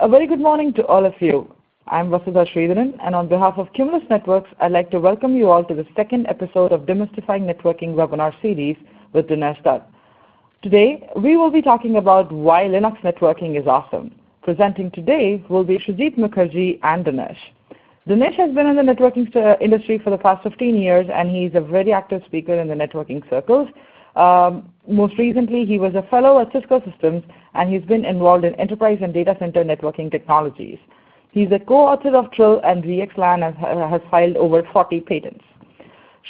A very good morning to all of you. I'm Vasudha Sridharan, and on behalf of Cumulus Networks, I'd like to welcome you all to the second episode of Demystifying Networking webinar series with Dinesh Dutt. Today, we will be talking about why Linux networking is awesome. Presenting today will be Srijit Mukherjee and Dinesh. Dinesh has been in the networking industry for the past 15 years, and he's a very active speaker in the networking circles. Most recently, he was a fellow at Cisco Systems, and he's been involved in enterprise and data center networking technologies. He's a co-author of Trill and VXLAN and has filed over 40 patents.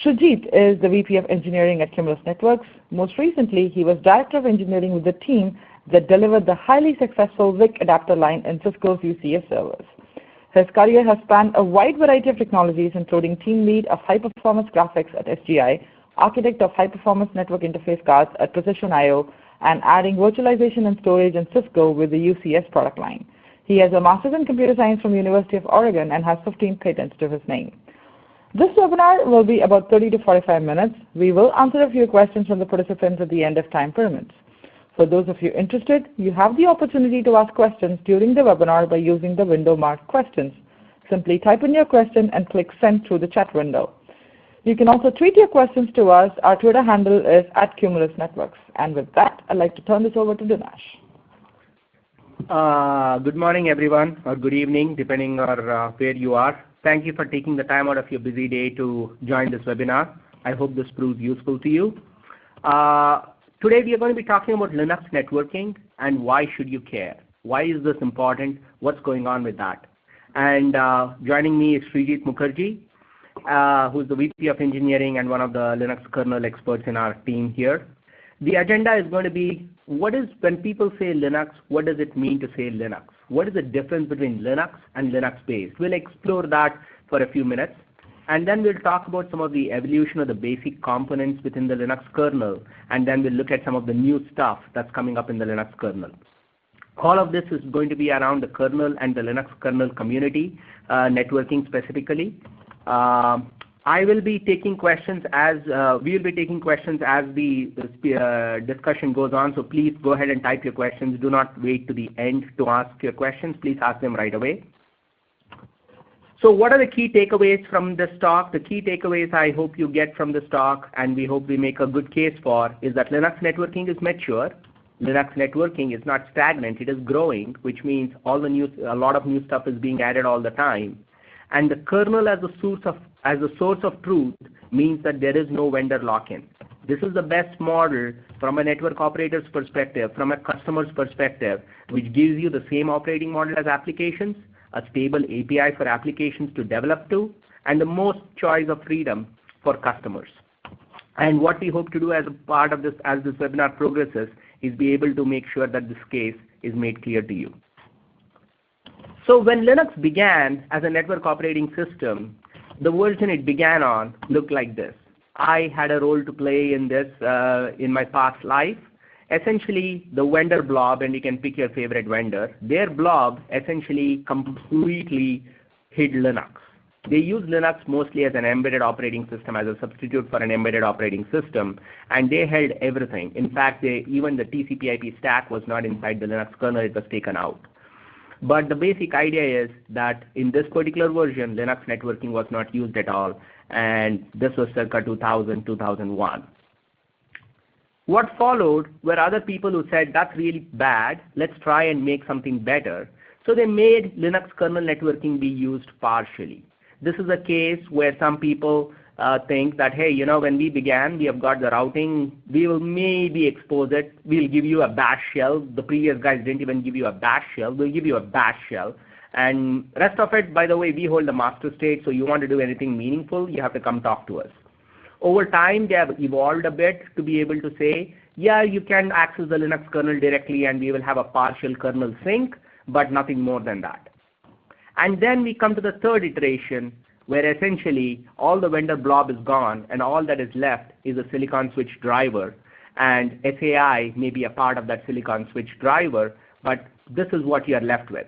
Srijit is the VP of Engineering at Cumulus Networks. Most recently, he was Director of Engineering with the team that delivered the highly successful VIC adapter line in Cisco's UCS servers. His career has spanned a wide variety of technologies, including team lead of high-performance graphics at SGI, architect of high-performance network interface cards at Precision IO, and adding virtualization and storage in Cisco with the UCS product line. He has a master's in computer science from the University of Oregon and has 15 patents to his name. This webinar will be about 30 to 45 minutes. We will answer a few questions from the participants at the end if time permits. For those of you interested, you have the opportunity to ask questions during the webinar by using the window marked questions. Simply type in your question and click send through the chat window. You can also tweet your questions to us. Our Twitter handle is @CumulusNetworks. And with that, I'd like to turn this over to Dinesh. Good morning, everyone, or good evening, depending on where you are. Thank you for taking the time out of your busy day to join this webinar. I hope this proves useful to you. Today, we are going to be talking about Linux networking and why should you care. Why is this important? What's going on with that? And joining me is Srijit Mukherjee, who's the VP of Engineering and one of the Linux kernel experts in our team here. The agenda is going to be, when people say Linux, what does it mean to say Linux? What is the difference between Linux and Linux-based? We'll explore that for a few minutes. And then we'll talk about some of the evolution of the basic components within the Linux kernel. And then we'll look at some of the new stuff that's coming up in the Linux kernel. All of this is going to be around the kernel and the Linux kernel community, networking specifically. I will be taking questions as we'll be taking questions as the discussion goes on. So please go ahead and type your questions. Do not wait to the end to ask your questions. Please ask them right away. So what are the key takeaways from this talk? The key takeaways I hope you get from this talk, and we hope we make a good case for, is that Linux networking is mature. Linux networking is not stagnant. It is growing, which means a lot of new stuff is being added all the time. And the kernel as a source of truth means that there is no vendor lock-in. This is the best model from a network operator's perspective, from a customer's perspective, which gives you the same operating model as applications, a stable API for applications to develop to, and the most choice of freedom for customers. And what we hope to do as a part of this, as this webinar progresses, is be able to make sure that this case is made clear to you. So when Linux began as a network operating system, the version it began on looked like this. I had a role to play in this in my past life. Essentially, the vendor blob, and you can pick your favorite vendor, their blob essentially completely hid Linux. They use Linux mostly as an embedded operating system, as a substitute for an embedded operating system, and they held everything. In fact, even the TCP/IP stack was not inside the Linux kernel, it was taken out. But the basic idea is that in this particular version, Linux networking was not used at all, and this was circa 2000, 2001. What followed were other people who said, that's really bad, let's try and make something better. So they made Linux kernel networking be used partially. This is a case where some people think that, hey, when we began, we have got the routing, we will maybe expose it, we'll give you a bash shell. The previous guys didn't even give you a bash shell, we'll give you a bash shell. And rest of it, by the way, we hold the master state, so you want to do anything meaningful, you have to come talk to us. Over time, they have evolved a bit to be able to say, yeah, you can access the Linux kernel directly and we will have a partial kernel sync, but nothing more than that. And then we come to the third iteration, where essentially all the vendor blob is gone and all that is left is a silicon switch driver, and SAI may be a part of that silicon switch driver, but this is what you are left with.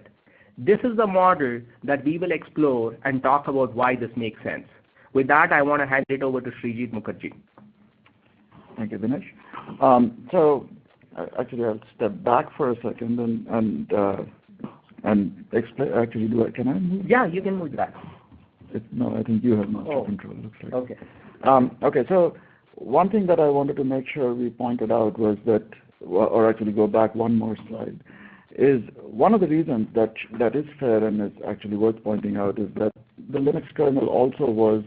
This is the model that we will explore and talk about why this makes sense. With that, I want to hand it over to Srijit Mukherjee. Thank you, Dinesh. Actually, I'll step back for a second and And explain, actually, can I move? Yeah, you can move that. No, I think you have master control, looks like. Okay. Okay, so one thing that I wanted to make sure we pointed out was that, or actually go back one more slide, is one of the reasons that is fair and is actually worth pointing out is that the Linux kernel also was,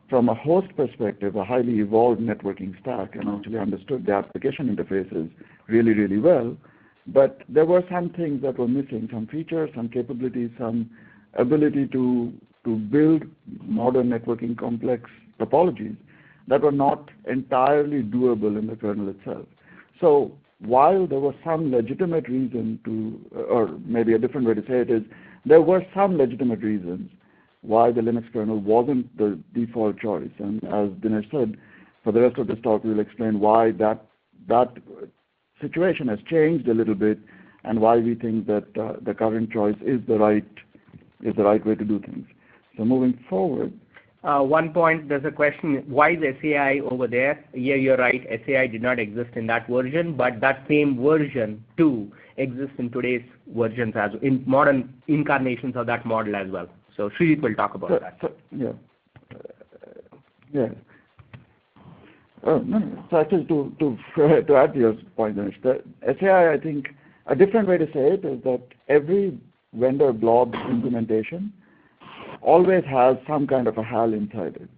from a host perspective, a highly evolved networking stack and actually understood the application interfaces really, really well. But there were some things that were missing, some features, some capabilities, some ability to build modern networking complex topologies that were not entirely doable in the kernel itself. So while there was some legitimate reason to, or maybe a different way to say it is, there were some legitimate reasons why the Linux kernel wasn't the default choice. And as Dinesh said, for the rest of this talk, we'll explain why that situation has changed a little bit and why we think that the current choice is the right way to do things. So moving forward. One point, there's a question, why is SAI over there? Yeah, you're right, SAI did not exist in that version, but that same version too exists in today's versions as in modern incarnations of that model as well. So Sridhar will talk about that. Yeah. No. So actually, to add to your point, Dinesh, the SAI, I think, a different way to say it is that every vendor blob implementation always has some kind of a HAL inside it.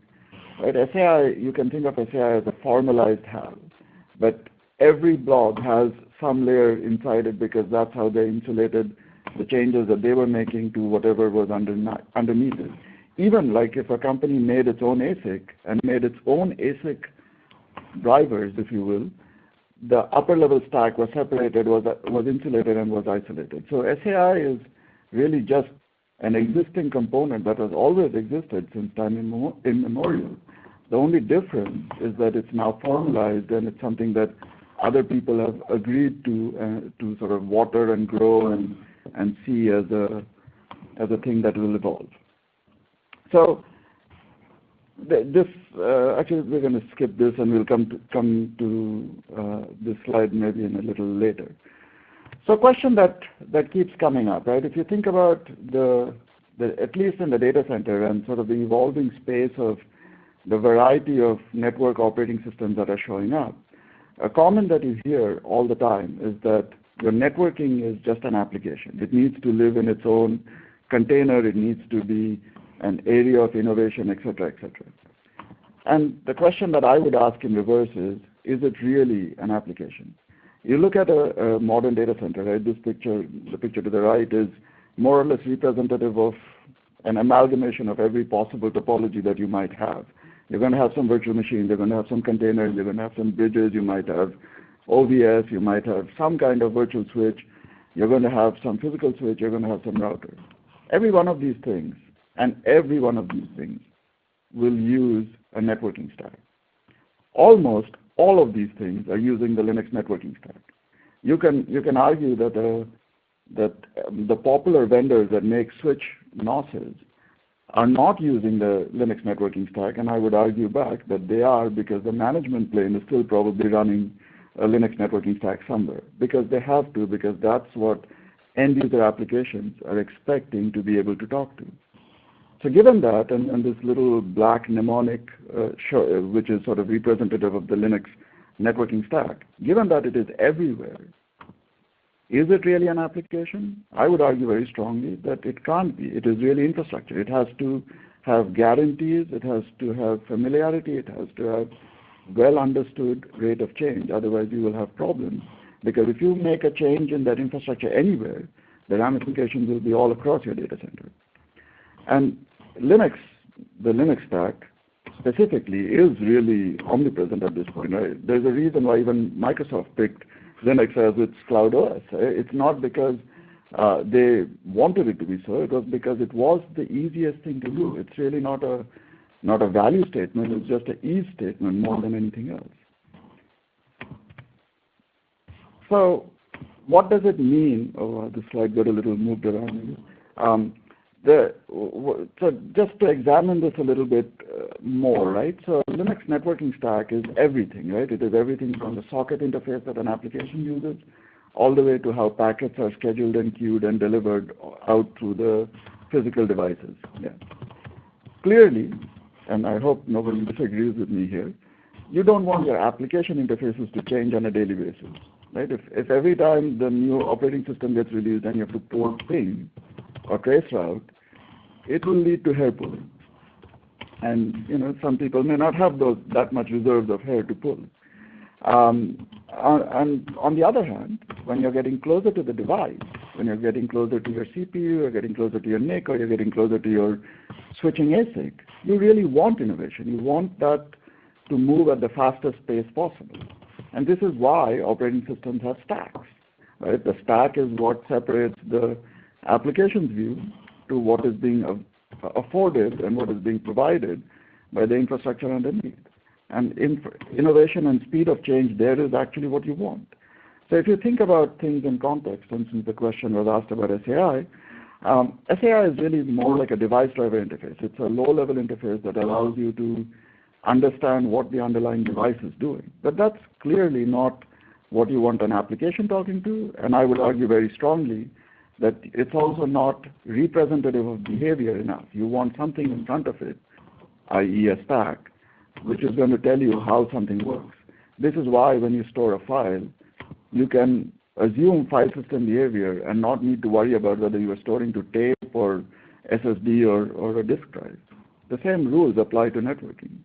Right? SAI, you can think of SAI as a formalized HAL, but every blob has some layer inside it because that's how they insulated the changes that they were making to whatever was underneath it. Even like if a company made its own ASIC and made its own ASIC drivers, if you will, the upper level stack was separated, was insulated and was isolated. So SAI is really just an existing component that has always existed since time immemorial. The only difference is that it's now formalized and it's something that other people have agreed to sort of water and grow and see as a thing that will evolve. So this actually we're going to skip this and we'll come to this slide maybe in a little later. So a question that keeps coming up, right? If you think about at least in the data center and sort of the evolving space of the variety of network operating systems that are showing up, a comment that you hear all the time is that your networking is just an application. It needs to live in its own container. It needs to be an area of innovation, et cetera, et cetera. And the question that I would ask in reverse is it really an application? You look at a modern data center, right? This picture, the picture to the right, is more or less representative of an amalgamation of every possible topology that you might have. You're going to have some virtual machines, you're going to have some containers, you're going to have some bridges, you might have OVS, you might have some kind of virtual switch, you're going to have some physical switch, you're going to have some router. Every one of these things, and every one of these things will use a networking stack. Almost all of these things are using the Linux networking stack. You can argue that the popular vendors that make switch NOSes are not using the Linux networking stack, and I would argue back that they are, because the management plane is still probably running a Linux networking stack somewhere, because they have to, because that's what end user applications are expecting to be able to talk to. So given that, and this little black mnemonic, which is sort of representative of the Linux networking stack, given that it is everywhere, is it really an application? I would argue very strongly that it can't be. It is really infrastructure. It has to have guarantees, it has to have familiarity, it has to have well understood rate of change. Otherwise you will have problems. Because if you make a change in that infrastructure anywhere, the ramifications will be all across your data center. And Linux, the Linux stack specifically, is really omnipresent at this point. Right? There's a reason why even Microsoft picked Linux as its cloud OS. It's not because they wanted it to be so. It was because it was the easiest thing to do. It's really not a value statement. It's just an ease statement more than anything else. So what does it mean? Oh, the slide got a little moved around. So just to examine this a little bit more, right? So Linux networking stack is everything, right? It is everything from the socket interface that an application uses, all the way to how packets are scheduled and queued and delivered out through the physical devices. Yeah. Clearly, and I hope nobody disagrees with me here, you don't want your application interfaces to change on a daily basis. Right? If every time the new operating system gets released and you have to port ping or traceroute, it will lead to hair pulling. And some people may not have that much reserves of hair to pull. And on the other hand, when you're getting closer to the device, when you're getting closer to your CPU, or getting closer to your NIC, or you're getting closer to your switching ASIC, you really want innovation. You want that to move at the fastest pace possible. And this is why operating systems have stacks. Right? The stack is what separates the application's view to what is being afforded and what is being provided by the infrastructure underneath. And innovation and speed of change there is actually what you want. So if you think about things in context, and since the question was asked about SAI, SAI is really more like a device driver interface. It's a low-level interface that allows you to understand what the underlying device is doing. But that's clearly not what you want an application talking to, and I would argue very strongly that it's also not representative of behavior enough. You want something in front of it, i.e. a stack, which is going to tell you how something works. This is why when you store a file, you can assume file system behavior and not need to worry about whether you are storing to tape or SSD or a disk drive. The same rules apply to networking.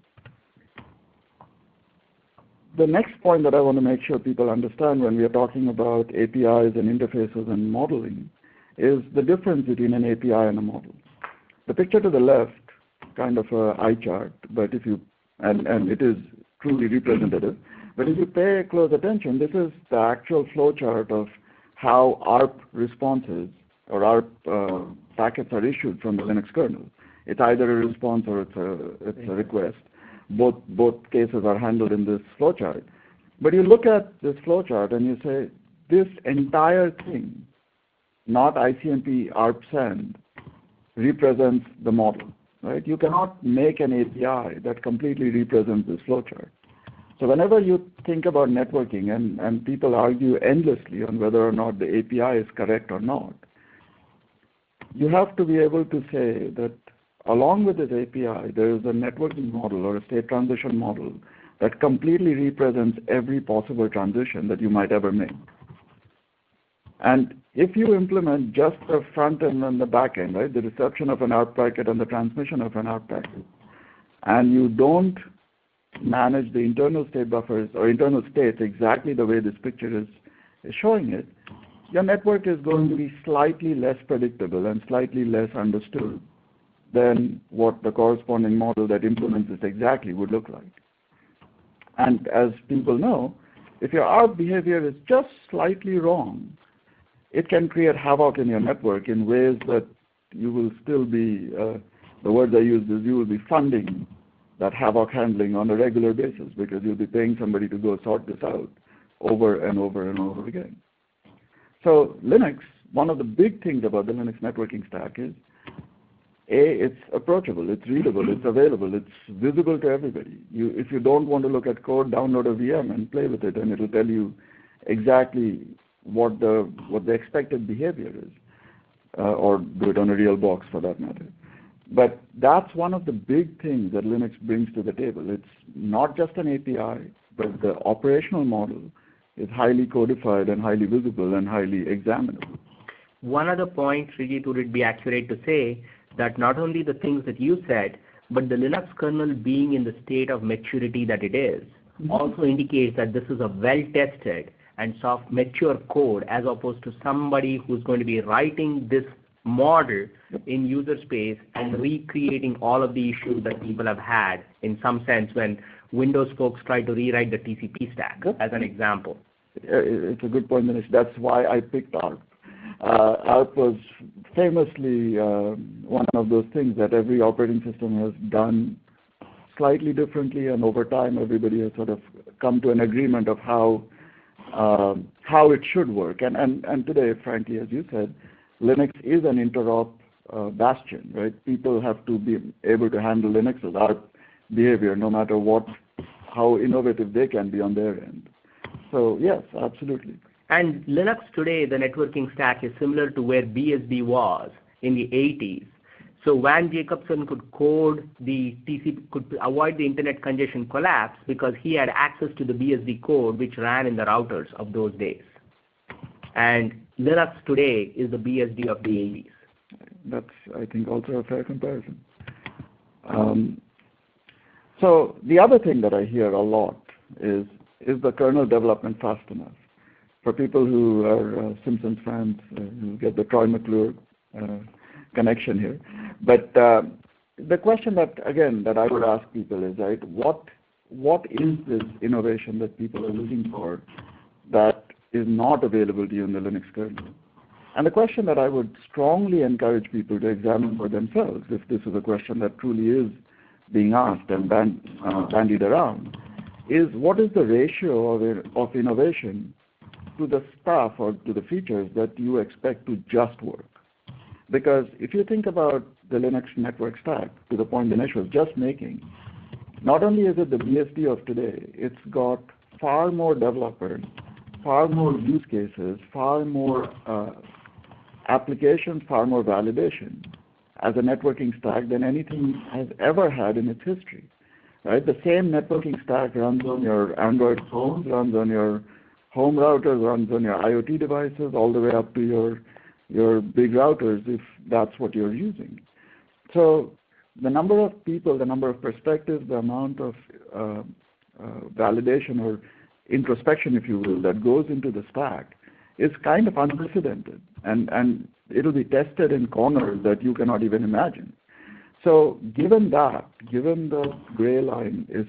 The next point that I want to make sure people understand when we are talking about APIs and interfaces and modeling is the difference between an API and a model. The picture to the left, kind of an eye chart, but and it is truly representative. But if you pay close attention, this is the actual flow chart of how ARP responses or ARP packets are issued from the Linux kernel. It's either a response or it's a request. Both cases are handled in this flow chart. But you look at this flow chart and you say, this entire thing, not ICMP ARP send, represents the model. Right? You cannot make an API that completely represents this flowchart. So whenever you think about networking, and people argue endlessly on whether or not the API is correct or not, you have to be able to say that along with this API, there is a networking model or a state transition model that completely represents every possible transition that you might ever make. And if you implement just the front end and the back end, right, the reception of an ARP packet and the transmission of an ARP packet, and you don't manage the internal state buffers or internal states exactly the way this picture is showing it, your network is going to be slightly less predictable and slightly less understood than what the corresponding model that implements this exactly would look like. And as people know, if your ARP behavior is just slightly wrong, it can create havoc in your network in ways that you will still be, the words I use is you will be funding that havoc handling on a regular basis because you'll be paying somebody to go sort this out over and over and over again. So Linux, one of the big things about the Linux networking stack is, it's approachable, it's readable, it's available, it's visible to everybody. If you don't want to look at code, download a VM and play with it, and it will tell you exactly what the expected behavior is, or do it on a real box for that matter. But that's one of the big things that Linux brings to the table. It's not just an API, but the operational model is highly codified and highly visible and highly examinable. One other point, Srijit, would it be accurate to say that not only the things that you said, but the Linux kernel being in the state of maturity that it is, also indicates that this is a well-tested and soft mature code as opposed to somebody who's going to be writing this model in user space and recreating all of the issues that people have had in some sense when Windows folks try to rewrite the TCP stack, as an example. It's a good point, Manish. That's why I picked ARP. ARP was famously one of those things that every operating system has done slightly differently, and over time everybody has sort of come to an agreement of how it should work. And today, frankly, as you said, Linux is an interop bastion, right? People have to be able to handle Linux's ARP behavior no matter how innovative they can be on their end. So yes, absolutely. And Linux today, the networking stack is similar to where BSD was in the 80s. So Van Jacobson could code the TCP, could avoid the internet congestion collapse because he had access to the BSD code which ran in the routers of those days. And Linux today is the BSD of the 80s. That's, I think, also a fair comparison. So the other thing that I hear a lot is the kernel development fast enough? For people who are Simpsons fans, who get the Troy McClure connection here. But the question that, again, that I would ask people is, right, what is this innovation that people are looking for that is not available to you in the Linux kernel? And the question that I would strongly encourage people to examine for themselves, if this is a question that truly is being asked and bandied around, is what is the ratio of innovation to the stuff or to the features that you expect to just work? Because if you think about the Linux network stack, to the point Dinesh was just making, not only is it the BSD of today, it's got far more developers, far more use cases, far more applications, far more validation as a networking stack than anything has ever had in its history. Right? The same networking stack runs on your Android phones, runs on your home routers, runs on your IoT devices, all the way up to your big routers, if that's what you're using. So the number of people, the number of perspectives, the amount of validation or introspection, if you will, that goes into the stack is kind of unprecedented, and it'll be tested in corners that you cannot even imagine. So given that, given the gray line is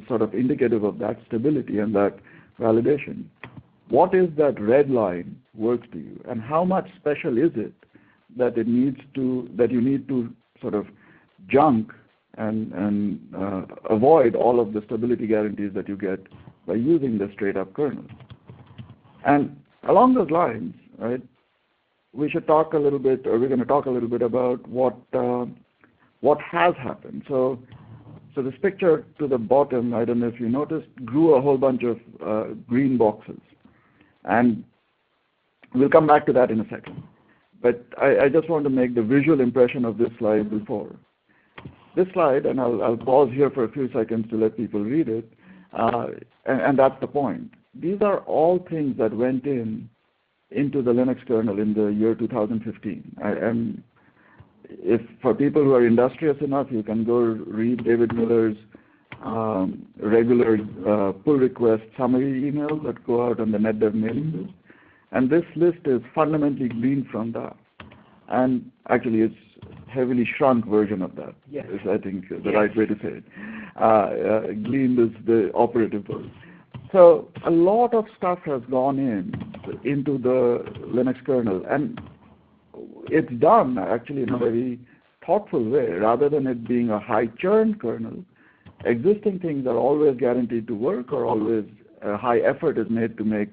sort of indicative of that stability and that validation, what is that red line worth to you, and how much special is it that you need to sort of junk and avoid all of the stability guarantees that you get by using the straight up kernel? And along those lines, right, we should talk a little bit, or we're going to talk a little bit about what has happened. So this picture to the bottom, I don't know if you noticed, grew a whole bunch of green boxes. And we'll come back to that in a second. But I just want to make the visual impression of this slide before. This slide, and I'll pause here for a few seconds to let people read it, and that's the point. These are all things that went into the Linux kernel in the year 2015. If for people who are industrious enough, you can go read David Miller's regular pull request summary emails that go out on the NetDev mailing list. And this list is fundamentally gleaned from that. And actually, it's heavily shrunk version of that. Yes. Is, I think, the right way to say it. Gleaned is the operative word. So a lot of stuff has gone into the Linux kernel, and it's done actually in a very thoughtful way. Rather than it being a high churn kernel, existing things are always guaranteed to work, or always a high effort is made to make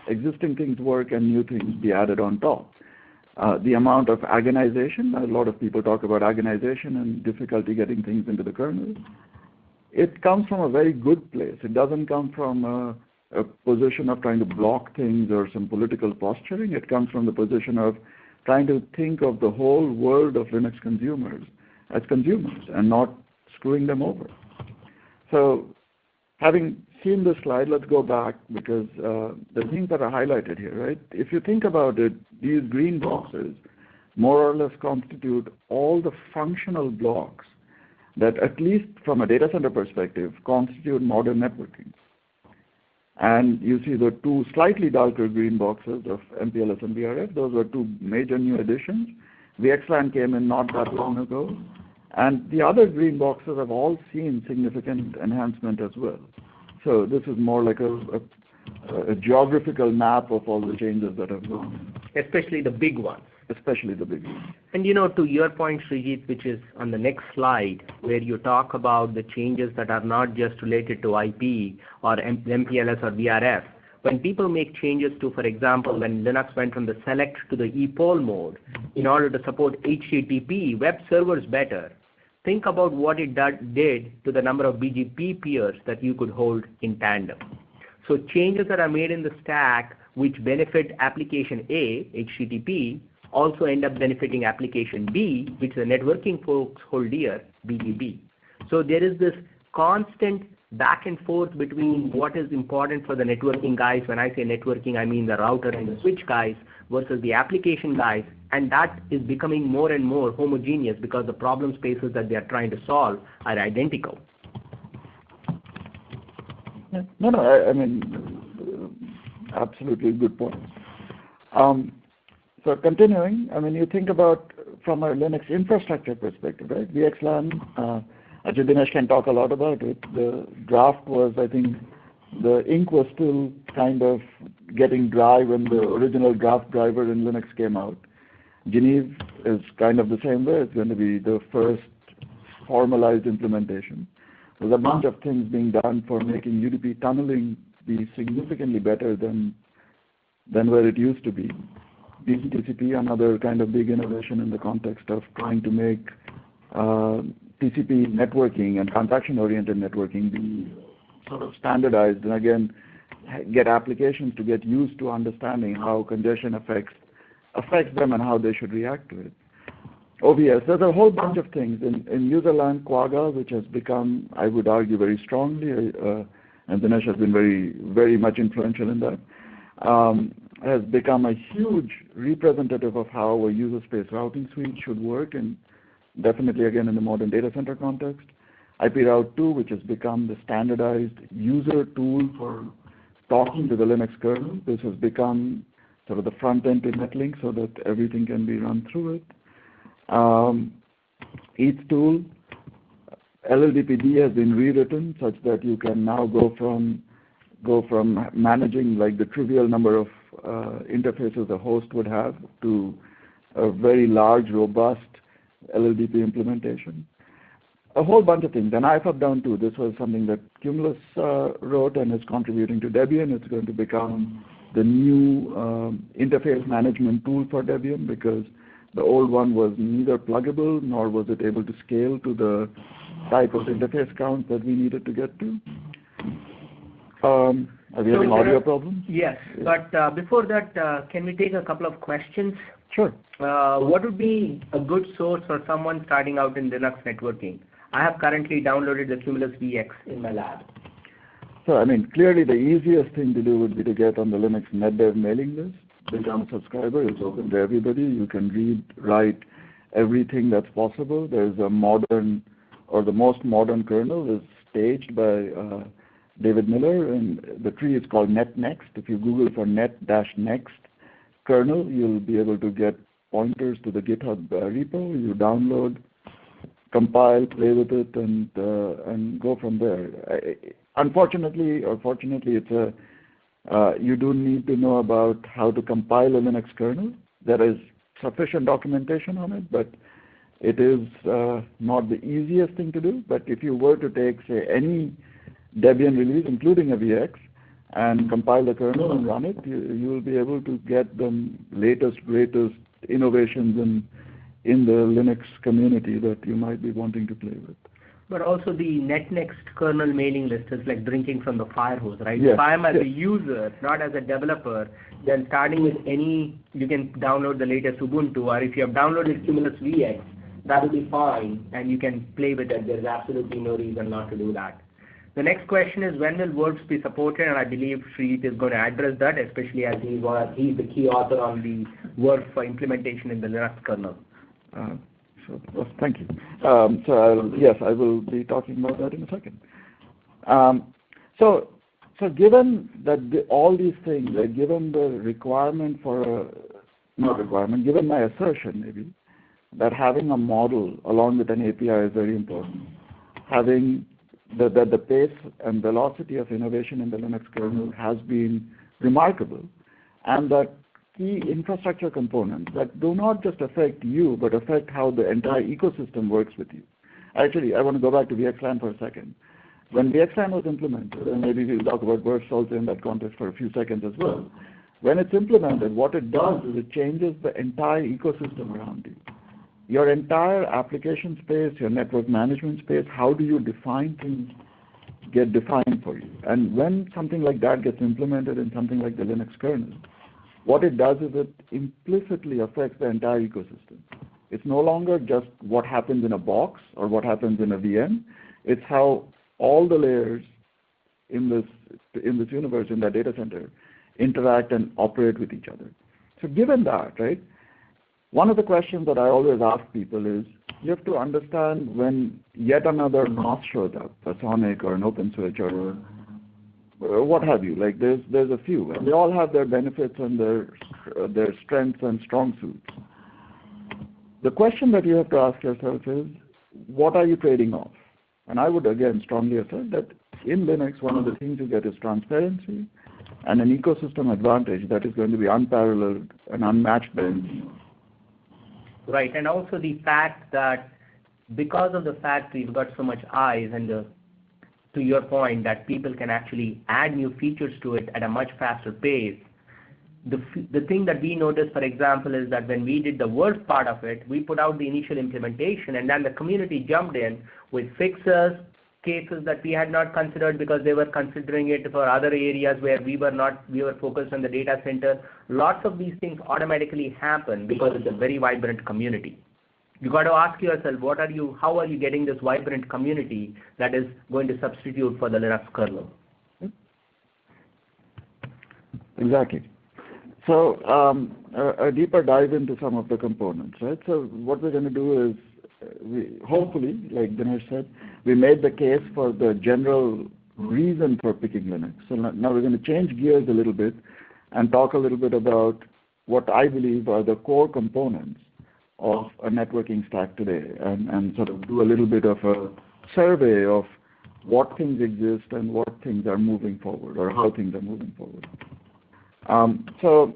existing things work and new things be added on top. The amount of agonization, a lot of people talk about agonization and difficulty getting things into the kernel. It comes from a very good place. It doesn't come from a position of trying to block things or some political posturing. It comes from the position of trying to think of the whole world of Linux consumers as consumers and not screwing them over. So having seen this slide, let's go back, because the things that are highlighted here, right? If you think about it, these green boxes more or less constitute all the functional blocks that, at least from a data center perspective, constitute modern networking. And you see the two slightly darker green boxes of MPLS and VRF. Those were two major new additions. VXLAN came in not that long ago. And the other green boxes have all seen significant enhancement as well. So this is more like a geographical map of all the changes that have gone. Especially the big ones. Especially the big ones. And to your point, Srijit, which is on the next slide, where you talk about the changes that are not just related to IP or MPLS or VRF. When people make changes to, for example, when Linux went from the select to the ePOL mode in order to support HTTP web servers better, think about what it did to the number of BGP peers that you could hold in tandem. So changes that are made in the stack which benefit application A, HTTP, also end up benefiting application B, which the networking folks hold dear, BGP. So there is this constant back and forth between what is important for the networking guys. When I say networking, I mean the router and the switch guys versus the application guys, and that is becoming more and more homogeneous because the problem spaces that they are trying to solve are identical. No, I mean, absolutely good point. So continuing, I mean, you think about from a Linux infrastructure perspective, right? VXLAN, actually Dinesh can talk a lot about it. The draft was, I think, the ink was still kind of getting dry when the original draft driver in Linux came out. Geneve is kind of the same way. It's going to be the first formalized implementation. There's a bunch of things being done for making UDP tunneling be significantly better than where it used to be. TCP, another kind of big innovation in the context of trying to make TCP networking and transaction-oriented networking be sort of standardized, and again, get applications to get used to understanding how congestion affects them and how they should react to it. OVS, there's a whole bunch of things in user land. Quagga, which has become, I would argue, very strongly, and Dinesh has been very, very much influential in that, has become a huge representative of how a user space routing suite should work, and definitely again in the modern data center context. IP Route 2, which has become the standardized user tool for talking to the Linux kernel. This has become sort of the front end to Netlink so that everything can be run through it. ETH tool, LLDPD has been rewritten such that you can now go from managing like the trivial number of interfaces a host would have to a very large, robust LLDP implementation. A whole bunch of things. And IFAB down too. This was something that Cumulus wrote and is contributing to Debian. It's going to become the new interface management tool for Debian because the old one was neither pluggable nor was it able to scale to the type of interface count that we needed to get to. Are we having audio problems? Yes, but before that, can we take a couple of questions? Sure. What would be a good source for someone starting out in Linux networking? I have currently downloaded the Cumulus VX in my lab. So, I mean, clearly the easiest thing to do would be to get on the Linux NetDev mailing list, become a subscriber. It's open to everybody. You can read, write everything that's possible. There's a modern, or the most modern kernel is staged by David Miller, and the tree is called NetNext. If you Google for net-next kernel, you'll be able to get pointers to the GitHub repo. You download, compile, play with it, and go from there. Unfortunately or fortunately, it's you do need to know about how to compile a Linux kernel. There is sufficient documentation on it, but it is not the easiest thing to do. But if you were to take, say, any Debian release, including a VX, and compile the kernel and run it, you will be able to get the latest, greatest innovations in the Linux community that you might be wanting to play with. But also the NetNext kernel mailing list is like drinking from the fire hose, right? Yes. If I am as a user, not as a developer, then starting with any, you can download the latest Ubuntu, or if you have downloaded Cumulus VX, that will be fine, and you can play with it. There's absolutely no reason not to do that. The next question is, when will WRFs be supported? And I believe Sridhar is going to address that, especially as he's the key author on the WRF for implementation in the Linux kernel. Thank you. Yes, I will be talking about that in a second. So given that all these things, given the requirement for given my assertion maybe, that having a model along with an API is very important. Having the pace and velocity of innovation in the Linux kernel has been remarkable, and that key infrastructure components that do not just affect you, but affect how the entire ecosystem works with you. Actually, I want to go back to VXLAN for a second. When VXLAN was implemented, and maybe we'll talk about WRFs also in that context for a few seconds as well, when it's implemented, what it does is it changes the entire ecosystem around you. Your entire application space, your network management space, how do you define things get defined for you. And when something like that gets implemented in something like the Linux kernel, what it does is it implicitly affects the entire ecosystem. It's no longer just what happens in a box or what happens in a VM. It's how all the layers in this universe, in that data center, interact and operate with each other. So given that, right, one of the questions that I always ask people is, you have to understand when yet another NOS shows up, a Sonic or an OpenSwitch or what have you. Like there's a few, and they all have their benefits and their strengths and strong suits. The question that you have to ask yourself is, what are you trading off? And I would again strongly assert that in Linux, one of the things you get is transparency and an ecosystem advantage that is going to be unparalleled and unmatched by anything else. Right, and also the fact that because of the fact we've got so much eyes and to your point that people can actually add new features to it at a much faster pace, the thing that we noticed, for example, is that when we did the worst part of it, we put out the initial implementation and then the community jumped in with fixes, cases that we had not considered because they were considering it for other areas where we were focused on the data center. Lots of these things automatically happen because it's a very vibrant community. You got to ask yourself, how are you getting this vibrant community that is going to substitute for the Linux kernel? Exactly. So a deeper dive into some of the components, right? So what we're going to do is, hopefully, like Dinesh said, we made the case for the general reason for picking Linux. So now we're going to change gears a little bit and talk a little bit about what I believe are the core components of a networking stack today, and sort of do a little bit of a survey of what things exist and what things are moving forward, or how things are moving forward. So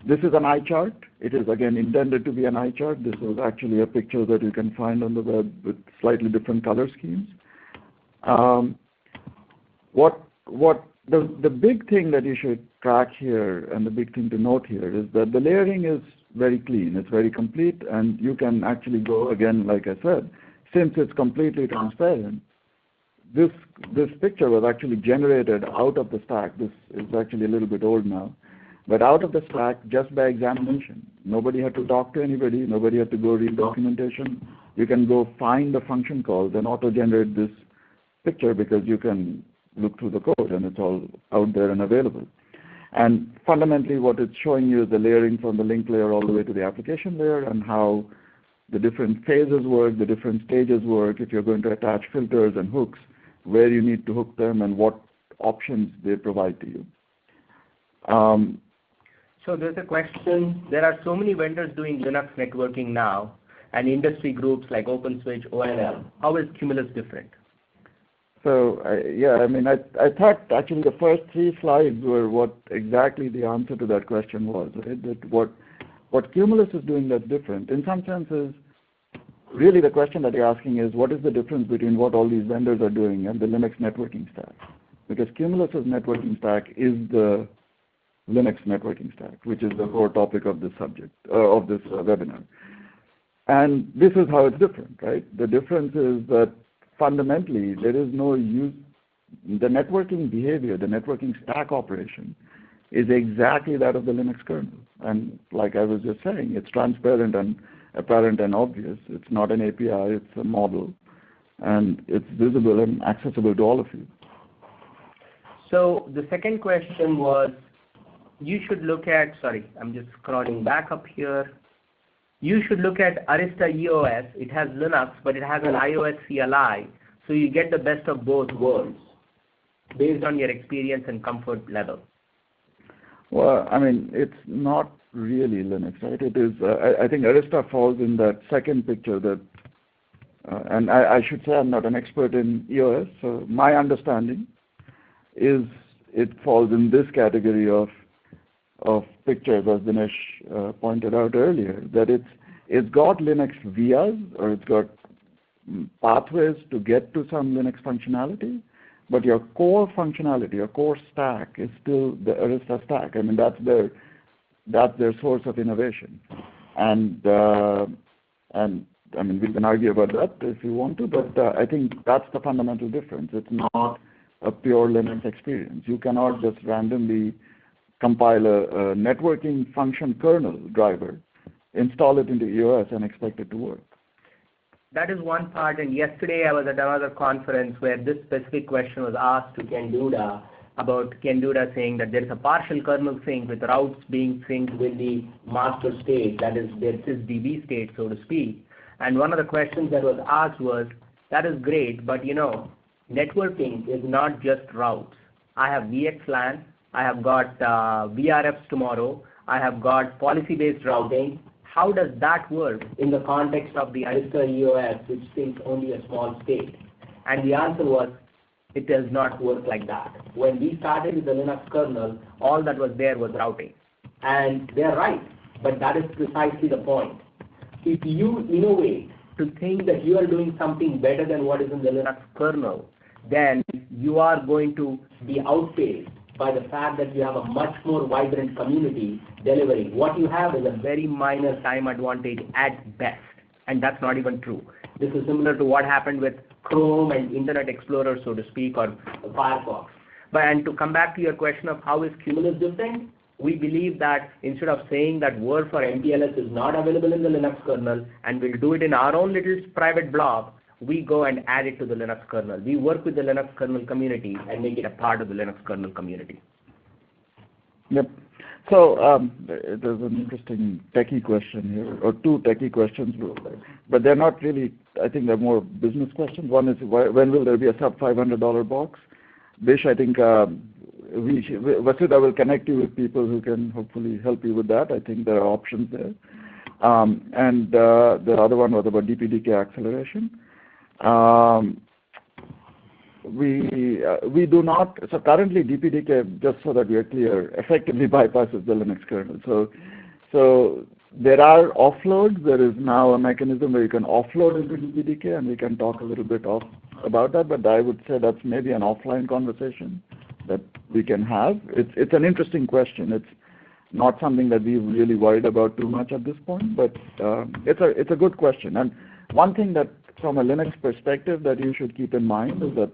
this is an eye chart. It is again intended to be an eye chart. This is actually a picture that you can find on the web with slightly different color schemes. The big thing that you should track here, and the big thing to note here, is that the layering is very clean. It's very complete, and you can actually go again, like I said, since it's completely transparent. This picture was actually generated out of the stack. This is actually a little bit old now, but out of the stack just by examination. Nobody had to talk to anybody. Nobody had to go read documentation. You can go find the function calls and auto-generate this picture because you can look through the code and it's all out there and available. And fundamentally what it's showing you is the layering from the link layer all the way to the application layer, and how the different phases work, the different stages work, if you're going to attach filters and hooks, where you need to hook them and what options they provide to you. So there's a question. There are so many vendors doing Linux networking now, and industry groups like OpenSwitch, ONL. How is Cumulus different? So I thought actually the first 3 slides were what exactly the answer to that question was. Right? That what Cumulus is doing that's different, in some senses, really the question that you're asking is, what is the difference between what all these vendors are doing and the Linux networking stack? Because Cumulus's networking stack is the Linux networking stack, which is the core topic of this subject, of this webinar. And this is how it's different, right? The difference is that fundamentally there is no use, the networking behavior, the networking stack operation is exactly that of the Linux kernel. And like I was just saying, it's transparent and apparent and obvious. It's not an API, it's a model, and it's visible and accessible to all of you. So the second question was, you should look at, sorry, I'm just scrolling back up here. You should look at Arista EOS. It has Linux, but it has an iOS CLI, so you get the best of both worlds based on your experience and comfort level. Well, I mean, it's not really Linux, right? It is, I think Arista falls in that second picture that, and I should say I'm not an expert in EOS, so my understanding is it falls in this category of pictures, as Dinesh pointed out earlier, that it's got Linux vias, or it's got pathways to get to some Linux functionality, but your core functionality, your core stack is still the Arista stack. I mean, that's their source of innovation. And I mean, we can argue about that if you want to, but I think that's the fundamental difference. It's not a pure Linux experience. You cannot just randomly compile a networking function kernel driver, install it into EOS, and expect it to work. That is one part, and yesterday I was at another conference where this specific question was asked to Ken Duda about Ken Duda saying that there is a partial kernel sync with routes being synced with the master state, that is their sysdb state, so to speak. And one of the questions that was asked was, that is great, but networking is not just routes. I have VXLAN, I have got VRFs tomorrow, I have got policy-based routing. How does that work in the context of the Arista EOS, which syncs only a small state? And the answer was, it does not work like that. When we started with the Linux kernel, all that was there was routing. And they're right, but that is precisely the point. If you innovate to think that you are doing something better than what is in the Linux kernel, then you are going to be outpaced by the fact that you have a much more vibrant community delivering. What you have is a very minor time advantage at best, and that's not even true. This is similar to what happened with Chrome and Internet Explorer, so to speak, or Firefox. And to come back to your question of how is Cumulus different, we believe that instead of saying that VRF or MPLS is not available in the Linux kernel and we'll do it in our own little private blob, we go and add it to the Linux kernel. We work with the Linux kernel community and make it a part of the Linux kernel community. Yep. So there's an interesting techie question here, or two techie questions, but they're not really, I think they're more business questions. One is, when will there be a sub $500 box? Bish, I think Vasudha will connect you with people who can hopefully help you with that. I think there are options there. And the other one was about DPDK acceleration. We do not, so currently DPDK, just so that we are clear, effectively bypasses the Linux kernel. So there are offloads. There is now a mechanism where you can offload into DPDK, and we can talk a little bit about that, but I would say that's maybe an offline conversation that we can have. It's an interesting question. It's not something that we've really worried about too much at this point, but it's a good question. And one thing that from a Linux perspective that you should keep in mind is that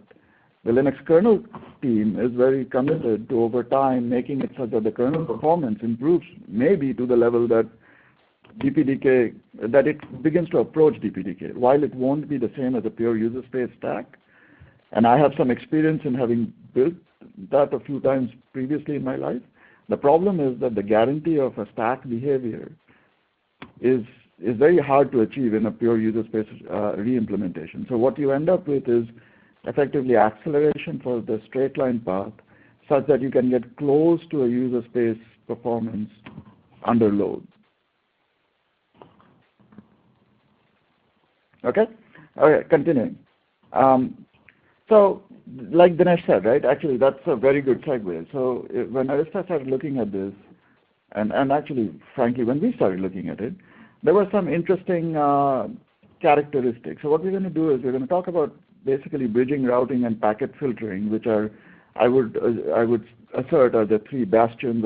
the Linux kernel team is very committed to, over time, making it such that the kernel performance improves maybe to the level that DPDK, that it begins to approach DPDK. While it won't be the same as a pure user space stack, and I have some experience in having built that a few times previously in my life, the problem is that the guarantee of a stack behavior is very hard to achieve in a pure user space re-implementation. So what you end up with is effectively acceleration for the straight line path such that you can get close to a user space performance under load. Okay? Okay, continuing. So like Dinesh said, right, actually that's a very good segue. So when Arista started looking at this, and actually, frankly, when we started looking at it, there were some interesting characteristics. So what we're going to do is we're going to talk about basically bridging, routing, and packet filtering, which are, I would assert, are the three bastions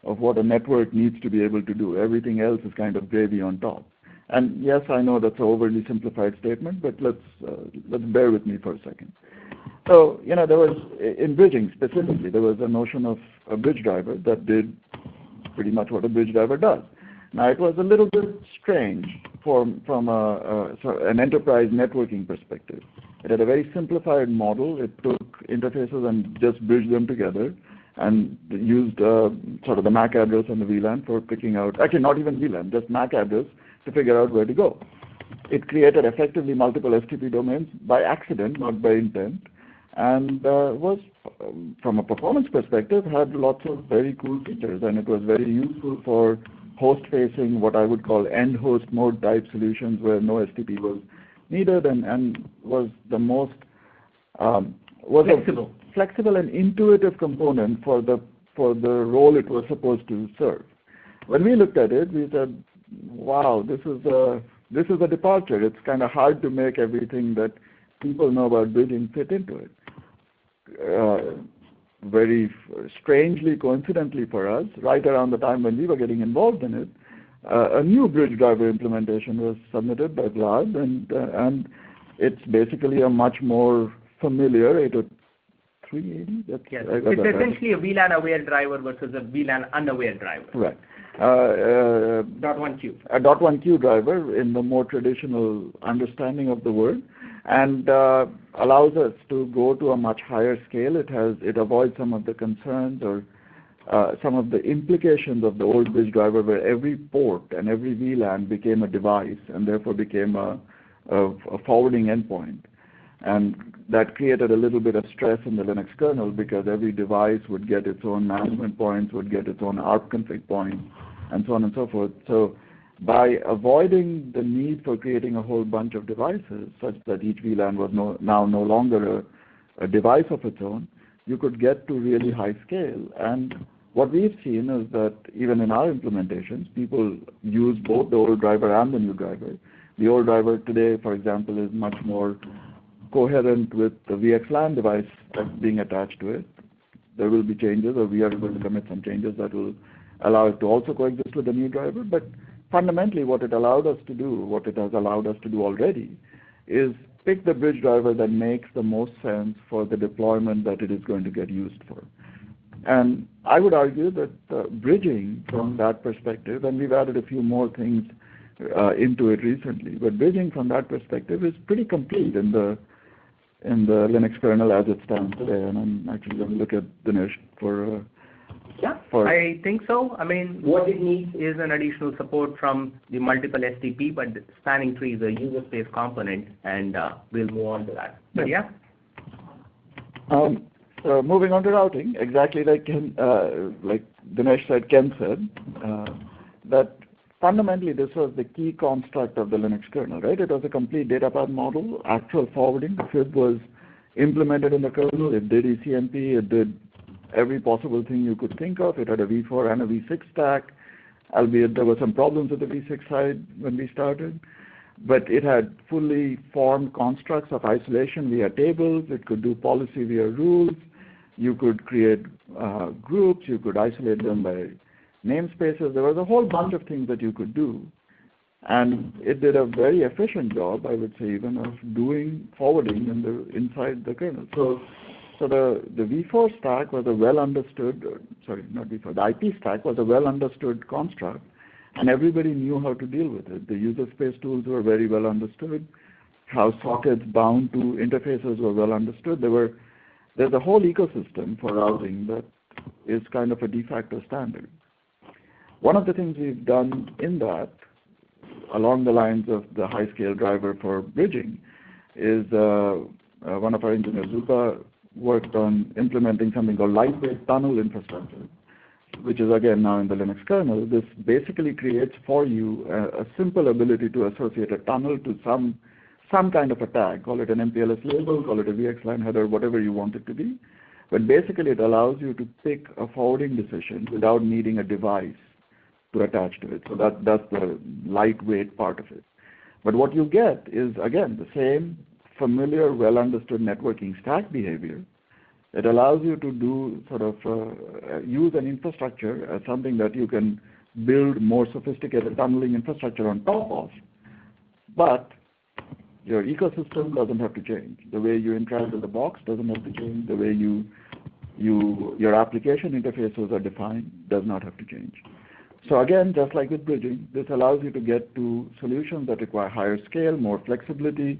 of what a network needs to be able to do. Everything else is kind of gravy on top. And yes, I know that's an overly simplified statement, but let's bear with me for a second. So, there was, in bridging specifically, there was a notion of a bridge driver that did pretty much what a bridge driver does. Now, it was a little bit strange from an enterprise networking perspective. It had a very simplified model. It took interfaces and just bridged them together and used sort of the MAC address and the VLAN for picking out, actually not even VLAN, just MAC address to figure out where to go. It created effectively multiple FTP domains by accident, not by intent, and was, from a performance perspective, had lots of very cool features, and it was very useful for host-facing, what I would call end-host mode type solutions where no STP was needed, and was the most flexible and intuitive component for the role it was supposed to serve. When we looked at it, we said, wow, this is a departure. It's kind of hard to make everything that people know about bridging fit into it. Very strangely, coincidentally for us, right around the time when we were getting involved in it, a new bridge driver implementation was submitted by Vlad, and it's basically a much more familiar 80380. Yes, it's essentially a VLAN-aware driver versus a VLAN-unaware driver. Right. .1Q. A .1Q driver in the more traditional understanding of the word, and allows us to go to a much higher scale. It avoids some of the concerns or some of the implications of the old bridge driver, where every port and every VLAN became a device and therefore became a forwarding endpoint. And that created a little bit of stress in the Linux kernel, because every device would get its own management points, would get its own ARP config points, and so on and so forth. So by avoiding the need for creating a whole bunch of devices, such that each VLAN was now no longer a device of its own, you could get to really high scale. And what we've seen is that even in our implementations, people use both the old driver and the new driver. The old driver today, for example, is much more coherent with the VXLAN device that's being attached to it. There will be changes, or we are going to commit some changes that will allow it to also coexist with the new driver. But fundamentally, what it allowed us to do, what it has allowed us to do already, is pick the bridge driver that makes the most sense for the deployment that it is going to get used for. And I would argue that bridging from that perspective, and we've added a few more things into it recently, but bridging from that perspective is pretty complete in the Linux kernel as it stands today. And I'm actually going to look at Dinesh for I think so. I mean, what it needs is an additional support from the multiple STP, but the spanning tree is a user space component, and we'll move on to that. But yeah. So moving on to routing, exactly like Dinesh said, Ken said, that fundamentally this was the key construct of the Linux kernel, right? It was a complete data path model, actual forwarding. The fib was implemented in the kernel. It did ECMP. It did every possible thing you could think of. It had a V4 and a V6 stack, albeit there were some problems with the V6 side when we started. But it had fully formed constructs of isolation via tables. It could do policy via rules. You could create groups. You could isolate them by namespaces. There was a whole bunch of things that you could do. And it did a very efficient job, I would say, even of doing forwarding inside the kernel. So the V4 stack was a well understood, the IP stack was a well understood construct, and everybody knew how to deal with it. The user space tools were very well understood. How sockets bound to interfaces were well understood. There's a whole ecosystem for routing that is kind of a de facto standard. One of the things we've done in that, along the lines of the high-scale driver for bridging, is one of our engineers, Zupa, worked on implementing something called lightweight tunnel infrastructure, which is again now in the Linux kernel. This basically creates for you a simple ability to associate a tunnel to some kind of a tag. Call it an MPLS label, call it a VXLAN header, whatever you want it to be. But basically it allows you to pick a forwarding decision without needing a device to attach to it. So that's the lightweight part of it. But what you get is, again, the same familiar, well-understood networking stack behavior. It allows you to do use an infrastructure as something that you can build more sophisticated tunneling infrastructure on top of. But your ecosystem doesn't have to change. The way you interact with the box doesn't have to change. The way your application interfaces are defined does not have to change. So again, just like with bridging, this allows you to get to solutions that require higher scale, more flexibility,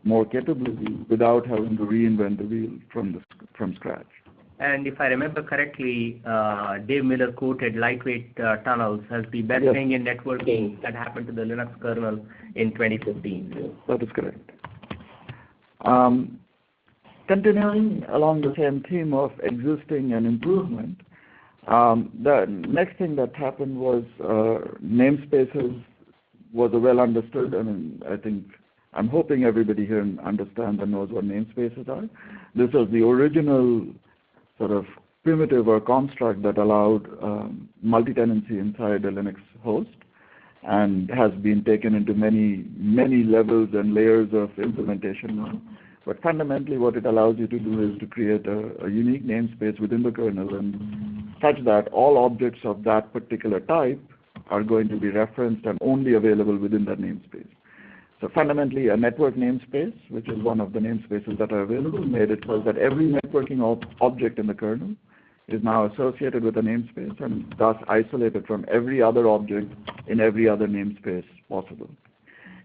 more capability, without having to reinvent the wheel from scratch. And if I remember correctly, Dave Miller quoted lightweight tunnels as the best thing in networking that happened to the Linux kernel in 2015. Yes, that is correct. Continuing along the same theme of existing and improvement, the next thing that happened was namespaces was a well understood. I'm hoping everybody here understands and knows what namespaces are. This was the original sort of primitive or construct that allowed multi-tenancy inside a Linux host, and has been taken into many, many levels and layers of implementation now. But fundamentally what it allows you to do is to create a unique namespace within the kernel, and such that all objects of that particular type are going to be referenced and only available within that namespace. So fundamentally, a network namespace, which is one of the namespaces that are available, made it so that every networking object in the kernel is now associated with a namespace and thus isolated from every other object in every other namespace possible.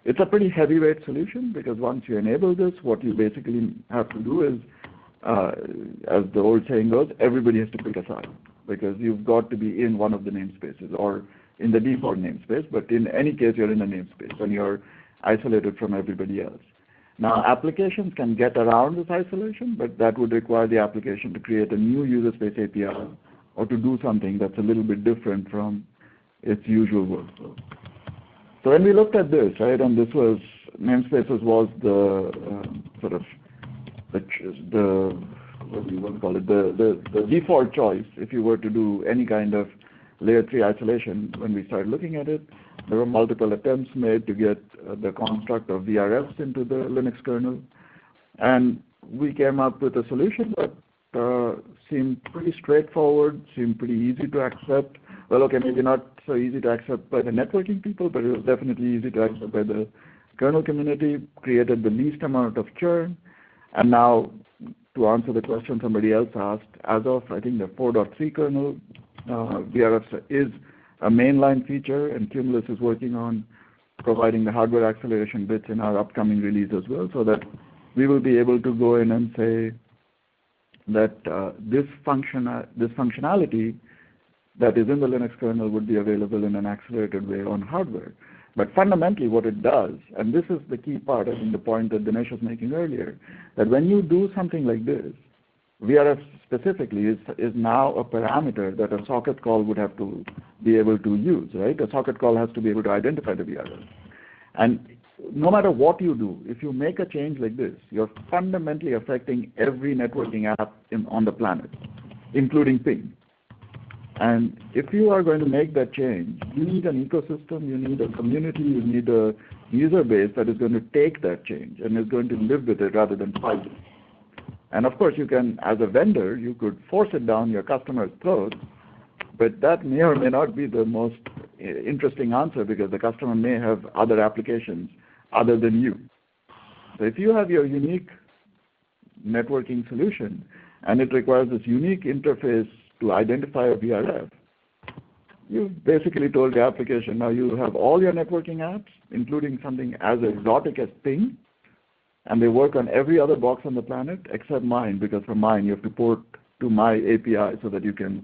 It's a pretty heavyweight solution because once you enable this, what you basically have to do is, as the old saying goes, everybody has to pick a side because you've got to be in one of the namespaces or in the default namespace, but in any case, you're in a namespace and you're isolated from everybody else. Now, applications can get around this isolation, but that would require the application to create a new user space API or to do something that's a little bit different from its usual workflow. So when we looked at this, right, and this was, namespaces was the sort of the what do you want to call it, the default choice if you were to do any kind of layer 3 isolation. When we started looking at it, there were multiple attempts made to get the construct of VRFs into the Linux kernel, and we came up with a solution that seemed pretty straightforward, seemed pretty easy to accept. Well, okay, maybe not so easy to accept by the networking people, but it was definitely easy to accept by the kernel community, created the least amount of churn, and now to answer the question somebody else asked, as of I think the 4.3 kernel, VRF is a mainline feature, and Cumulus is working on providing the hardware acceleration bits in our upcoming release as well, so that we will be able to go in and say that this functionality that is in the Linux kernel would be available in an accelerated way on hardware. But fundamentally what it does, and this is the key part, I think the point that Dinesh was making earlier, that when you do something like this, VRF specifically is now a parameter that a socket call would have to be able to use, right? A socket call has to be able to identify the VRF. And no matter what you do, if you make a change like this, you're fundamentally affecting every networking app on the planet, including ping. And if you are going to make that change, you need an ecosystem, you need a community, you need a user base that is going to take that change and is going to live with it rather than fight it. And of course, you can, as a vendor, you could force it down your customer's throat, but that may or may not be the most interesting answer because the customer may have other applications other than you. So if you have your unique networking solution and it requires this unique interface to identify a VRF, you've basically told the application, now you have all your networking apps, including something as exotic as ping, and they work on every other box on the planet except mine, because for mine you have to port to my API so that you can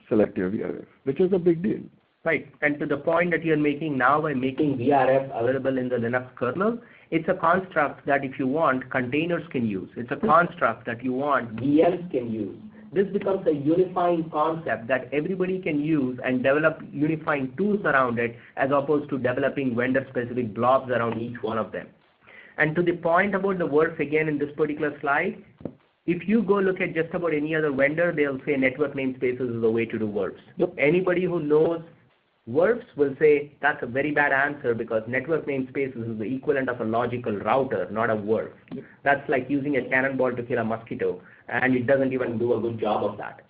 select your VRF, which is a big deal. Right, and to the point that you're making now by making VRF available in the Linux kernel, it's a construct that if you want, containers can use. It's a construct that you want, VMs can use. This becomes a unifying concept that everybody can use and develop unifying tools around it as opposed to developing vendor-specific blobs around each one of them. And to the point about the VRF again in this particular slide, if you go look at just about any other vendor, they'll say network namespaces is the way to do VRFs. Yep. Anybody who knows VRFs will say that's a very bad answer because network namespaces is the equivalent of a logical router, not a VRF. Yep. That's like using a cannonball to kill a mosquito, and it doesn't even do a good job of that.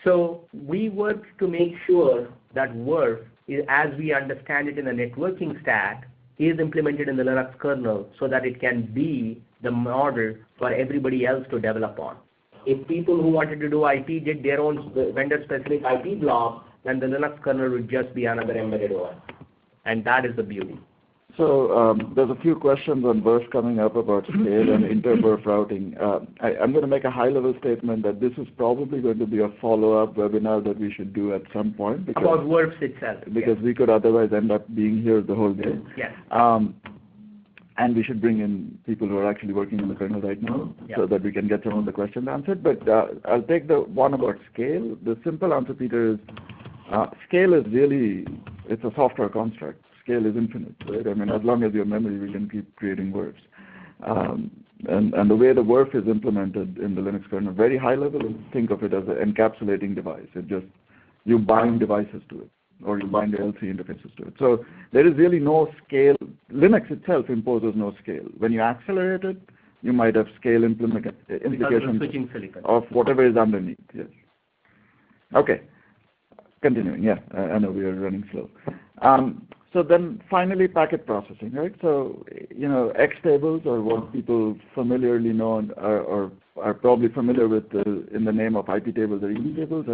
So we work to make sure that VRF, as we understand it in the networking stack, is implemented in the Linux kernel so that it can be the model for everybody else to develop on. If people who wanted to do IP did their own vendor-specific IP blob, then the Linux kernel would just be another embedded OS. And that is the beauty. So there's a few questions on VRF coming up about scale and inter-VRF routing. I'm going to make a high-level statement that this is probably going to be a follow-up webinar that we should do at some point. Because, about VRFs itself. Because we could otherwise end up being here the whole day. Yes. And we should bring in people who are actually working in the kernel right now so that we can get some of the questions answered. But I'll take the one about scale. The simple answer, Peter, is scale is really, it's a software construct. Scale is infinite, right? I mean, as long as you have memory, we can keep creating VRFs. And the way the VRF is implemented in the Linux kernel, very high level, think of it as an encapsulating device. It just, you bind devices to it, or you bind the LC interfaces to it. So there is really no scale. Linux itself imposes no scale. When you accelerate it, you might have scale implications switching silicon of whatever is underneath. Yes. Okay. Continuing, yeah. I know we are running slow. So then finally packet processing, right? So, X tables, or what people familiarly know or are probably familiar with in the name of IP tables or EB tables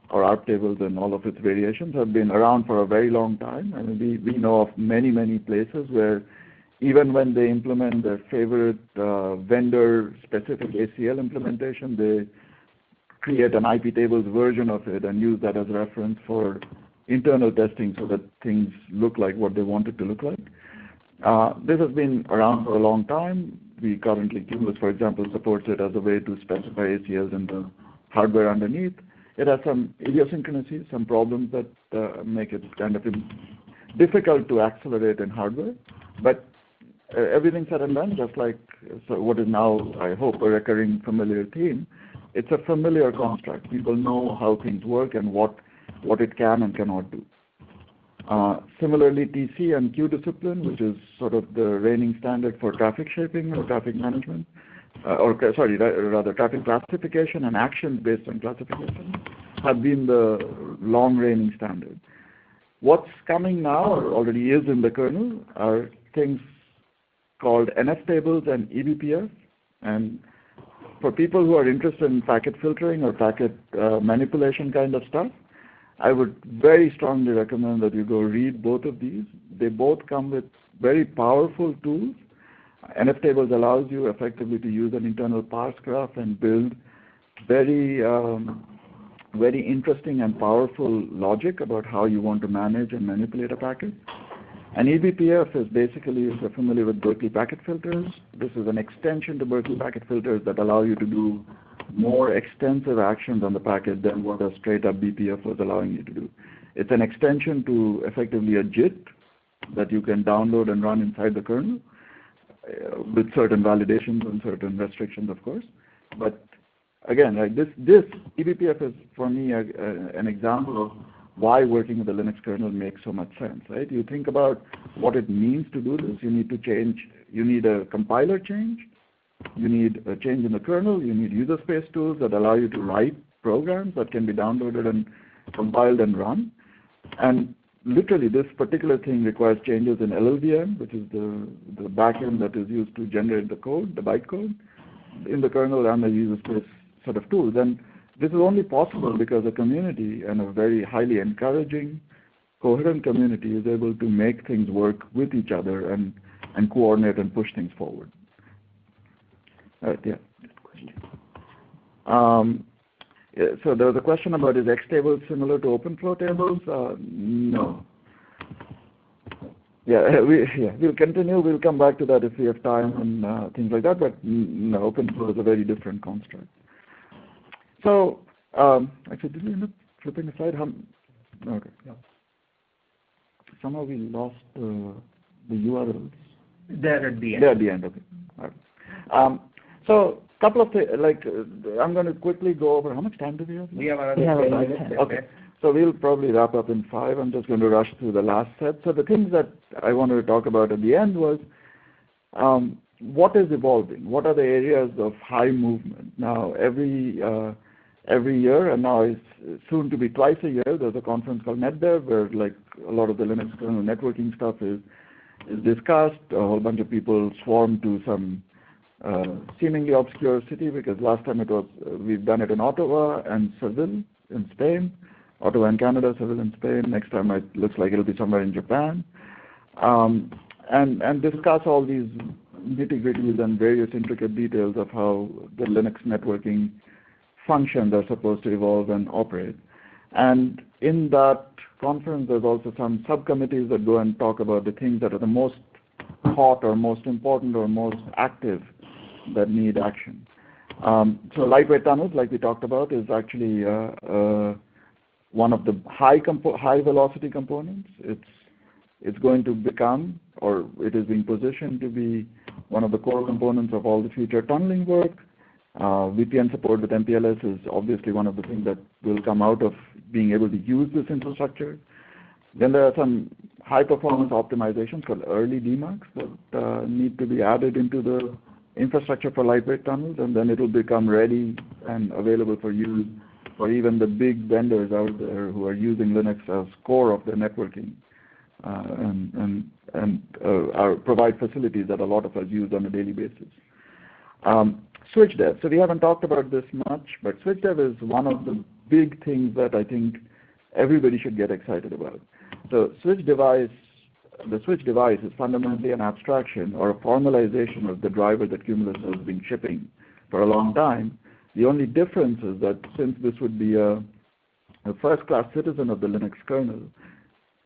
or ARP tables and all of its variations have been around for a very long time. I mean, we know of many, many places where even when they implement their favorite vendor-specific ACL implementation, they create an IP tables version of it and use that as reference for internal testing so that things look like what they want it to look like. This has been around for a long time. We currently, Cumulus, for example, supports it as a way to specify ACLs in the hardware underneath. It has some idiosyncrasies, some problems that make it kind of difficult to accelerate in hardware. But everything said and done, just like what is now, I hope, a recurring familiar theme, it's a familiar construct. People know how things work and what it can and cannot do. Similarly, TC and Q discipline, which is sort of the reigning standard for traffic shaping or traffic management, rather traffic classification and actions based on classification, have been the long reigning standard. What's coming now, or already is in the kernel, are things called NF tables and eBPF. And for people who are interested in packet filtering or packet manipulation kind of stuff, I would very strongly recommend that you go read both of these. They both come with very powerful tools. NF tables allows you effectively to use an internal parse graph and build very interesting and powerful logic about how you want to manage and manipulate a packet. And eBPF is basically, if you're familiar with Berkeley packet filters, this is an extension to Berkeley packet filters that allow you to do more extensive actions on the packet than what a straight up BPF was allowing you to do. It's an extension to effectively a JIT that you can download and run inside the kernel with certain validations and certain restrictions, of course. But again, right, this eBPF is for me an example of why working with the Linux kernel makes so much sense, right? You think about what it means to do this. You need to change, you need a compiler change, you need a change in the kernel, you need user space tools that allow you to write programs that can be downloaded and compiled and run. And literally this particular thing requires changes in LLVM, which is the backend that is used to generate the code, the bytecode, in the kernel and the user space sort of tools. And this is only possible because a community, and a very highly encouraging, coherent community, is able to make things work with each other and coordinate and push things forward. All right, yeah. So there was a question about, is X tables similar to OpenFlow tables? No. We'll continue. We'll come back to that if we have time and things like that. But no, OpenFlow is a very different construct. So actually, did we end up flipping the slide? Okay. Yeah. Somehow we lost the URLs. They're at the end. They're at the end. Okay. All right. So a couple of things. I'm going to quickly go over. How much time do we have? We have another 10 minutes. Okay. So we'll probably wrap up in 5. I'm just going to rush through the last set. So the things that I wanted to talk about at the end was what is evolving? What are the areas of high movement? Now, every year, and now it's soon to be twice a year, there's a conference called NetDev where like a lot of the Linux kernel networking stuff is discussed. A whole bunch of people swarm to some seemingly obscure city, because last time we've done it in Ottawa and Seville in Spain. Ottawa in Canada, Seville in Spain. Next time it looks like it'll be somewhere in Japan. And discuss all these nitty-gritties and various intricate details of how the Linux networking functions are supposed to evolve and operate. And in that conference, there's also some subcommittees that go and talk about the things that are the most hot or most important or most active that need action. So lightweight tunnels, like we talked about, is actually one of the high velocity components. It's going to become, or it is being positioned to be, one of the core components of all the future tunneling work. VPN support with MPLS is obviously one of the things that will come out of being able to use this infrastructure. Then there are some high performance optimizations called early demarcs that need to be added into the infrastructure for lightweight tunnels, and then it will become ready and available for use for even the big vendors out there who are using Linux as core of their networking provide facilities that a lot of us use on a daily basis. Switch dev. So we haven't talked about this much, but switch dev is one of the big things that I think everybody should get excited about. So the switch device is fundamentally an abstraction or a formalization of the driver that Cumulus has been shipping for a long time. The only difference is that since this would be a first-class citizen of the Linux kernel,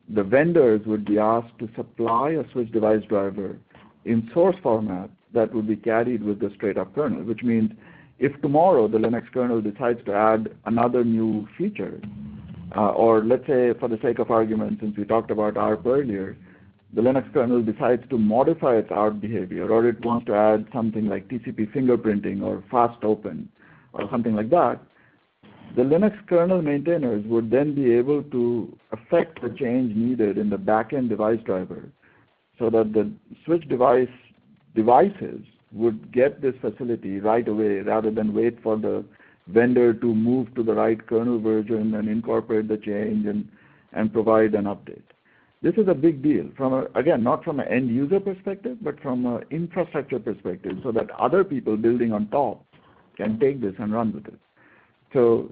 the vendors would be asked to supply a switch device driver in source format that would be carried with the straight-up kernel, which means if tomorrow the Linux kernel decides to add another new feature, or let's say for the sake of argument, since we talked about ARP earlier, the Linux kernel decides to modify its ARP behavior, or it wants to add something like TCP fingerprinting or fast open or something like that, the Linux kernel maintainers would then be able to affect the change needed in the backend device driver so that the switch devices would get this facility right away rather than wait for the vendor to move to the right kernel version and incorporate the change and provide an update. This is a big deal, again, not from an end user perspective, but from an infrastructure perspective, so that other people building on top can take this and run with it. So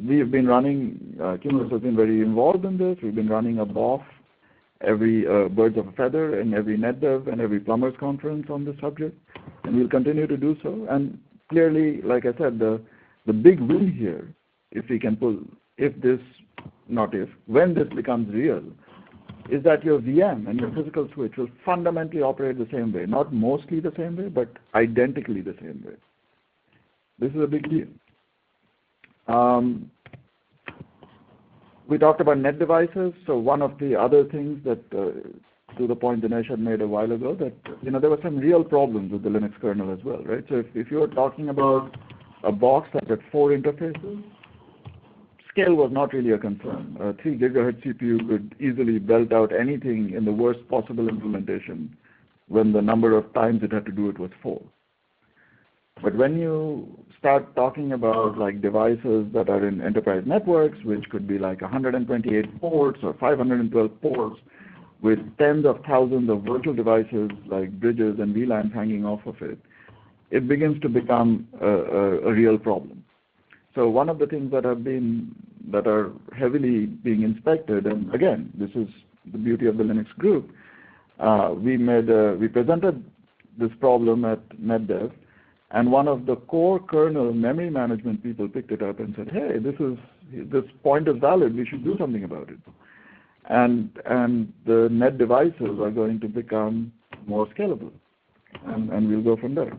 we have been running, Cumulus has been very involved in this. We've been running a BOF, every Birds of a Feather, and every NetDev and every Plumbers Conference on this subject, and we'll continue to do so. And clearly, like I said, the big win here, when this becomes real, is that your VM and your physical switch will fundamentally operate the same way, not mostly the same way, but identically the same way. This is a big deal. We talked about net devices. So one of the other things that, to the point Dinesh had made a while ago, that there were some real problems with the Linux kernel as well, right? So if you were talking about a box that had 4 interfaces, scale was not really a concern. A 3 gigahertz CPU could easily belt out anything in the worst possible implementation when the number of times it had to do it was 4. But when you start talking about like devices that are in enterprise networks, which could be like 128 ports or 512 ports with tens of thousands of virtual devices like bridges and VLANs hanging off of it, it begins to become a real problem. So one of the things that are heavily being inspected, and again, this is the beauty of the Linux group, we presented this problem at NetDev, and one of the core kernel memory management people picked it up and said, hey, this point is valid, we should do something about it. And the net devices are going to become more scalable, and we'll go from there.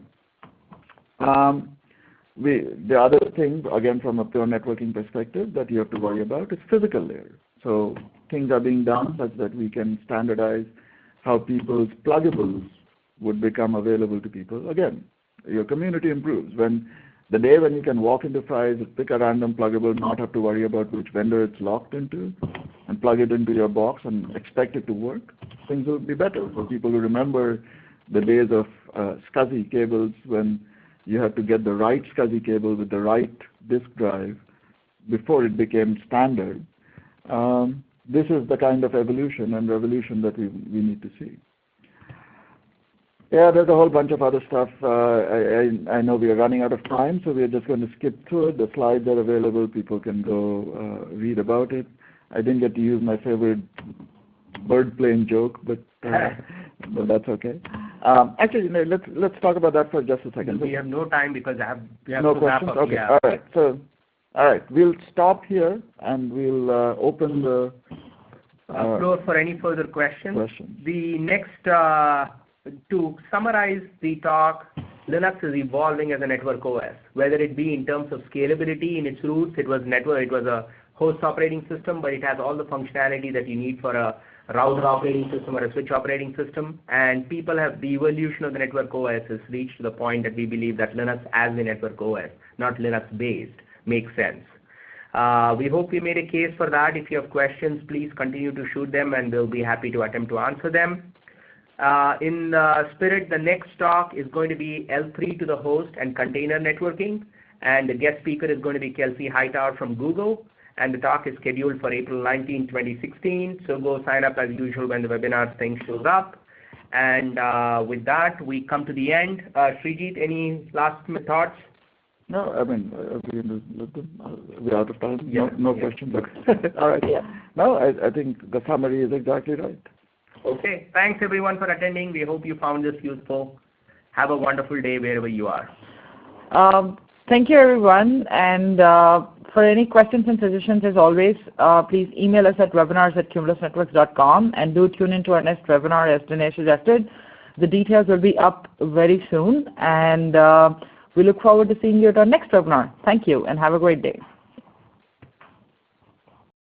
The other thing, again, from a pure networking perspective that you have to worry about is physical layer. So things are being done such that we can standardize how people's pluggables would become available to people. Again, your community improves. The day when you can walk into Fry's, pick a random pluggable, not have to worry about which vendor it's locked into, and plug it into your box and expect it to work, things will be better for people who remember the days of SCSI cables when you had to get the right SCSI cable with the right disk drive before it became standard. This is the kind of evolution and revolution that we need to see. Yeah, there's a whole bunch of other stuff. I know we are running out of time, so we are just going to skip through it. The slides are available. People can go read about it. I didn't get to use my favorite bird plane joke, but that's okay. Actually, let's talk about that for just a second. We have no time because we have no to wrap questions? up. Okay. Yeah. All right. So, all right, we'll stop here and we'll open the floor for any further questions. The next, to summarize the talk, Linux is evolving as a network OS, whether it be in terms of scalability. In its roots, it was a host operating system, but it has all the functionality that you need for a router operating system or a switch operating system. And the evolution of the network OS has reached to the point that we believe that Linux as a network OS, not Linux based, makes sense. We hope we made a case for that. If you have questions, please continue to shoot them and we'll be happy to attempt to answer them. In spirit, the next talk is going to be L3 to the host and container networking. And the guest speaker is going to be Kelsey Hightower from Google. And the talk is scheduled for April 19, 2016. So go sign up as usual when the webinar thing shows up. And with that, we come to the end. Srijit, any last thoughts? No, I mean, we're out of time. Yeah. No questions. All right. Yeah. No, I think the summary is exactly right. Okay. Thanks, everyone, for attending. We hope you found this useful. Have a wonderful day wherever you are. Thank you, everyone. And for any questions and suggestions, as always, please email us at webinars@cumulusnetworks.com, and do tune into our next webinar as Dinesh suggested. The details will be up very soon, and we look forward to seeing you at our next webinar. Thank you, and have a great day.